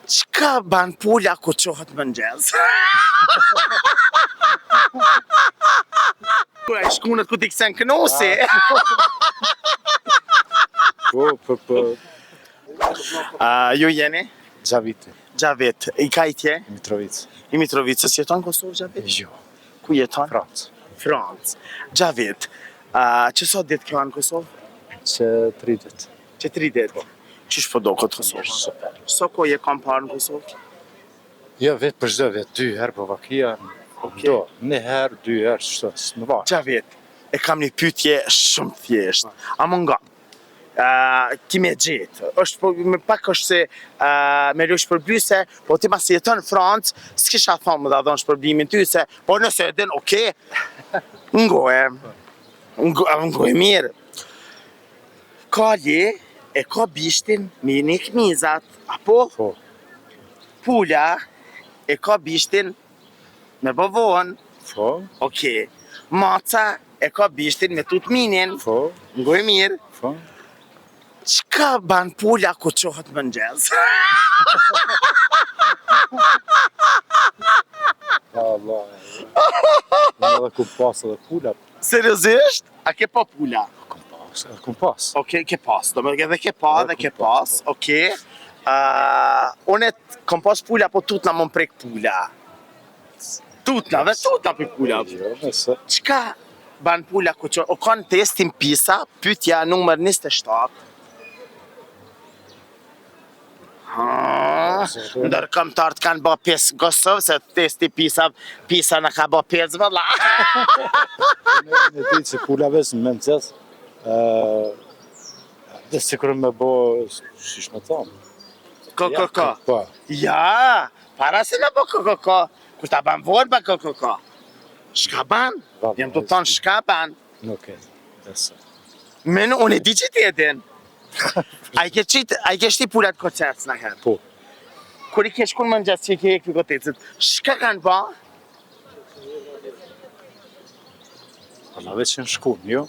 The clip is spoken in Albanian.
Çka ban pula ku qohet mëngjes? Kura e shkunët ku t'i kësen kënosi. Po. Ju jeni? Gjaviti, Gjavit. I kajtje? Mitrovica. I Mitrovicës jeton Kosovë Gjavit? Jo, Ku jeton? Francë. Francë. Gjavit. Që sot ditë kjo në Kosovë? Që 30. Që 3 ditë. Qysh po do këtë Kosovë? Super. So ko je kam parë në Kosovë? Jo, vetë për çdo vjet, 2 herë po vakia. Okej. Do, 1 herë, 2 herë, ç'to, s'më varet. Gjavit. E kam një pyetje shumë thjesht. A më nga? Ki me gjetë. Është po, me pak është se me lë shpërbyse, po ti mas jeton në Francë, s'kisha thonë më da dhonë shpërblimin ty se, po nëse e din, okej, ngoje mirë. Kalli e ka bishtin me një këmizat, apo Po, pula e ka bishtin me bavon, po, okej. Maca e ka bishtin me tutminin, po, ngoje mirë. po. Çka ban pula ku qohet mëngjes? Allah. Edhe ku pas edhe pula, Seriozisht? A ke pa pula? kum pas. Okej, ke pas. Do me edhe ke pa dhe ke pas. Okej. Unë kom pas pula, po tutna më prek pula. Tutna, dhe tutna për pula. Jo, nëse. Çka ban pula ku qohet? O kanë testin PISA, pyetja numër 27. Ndërkombëtarët kanë bë 5 në Kosovë, se testi PISA në ka bë 5 valla. Në ditë që pula vesë në mëngjes, dhe sikur me bo, shish me thonë. Ko. Po, Ja, para se në bë ko. Kur ta ban vorë ba ko. Shka ban? Valla, Jem të thonë shka ban. nuk e, nëse. Men, unë e di që ti e din. A i ke shti pulat kocets në herë? Po, Kur i ke shkun mëngjes që i ke ekvi kocetsit, shka kanë ba? valla veç në shkun, jo?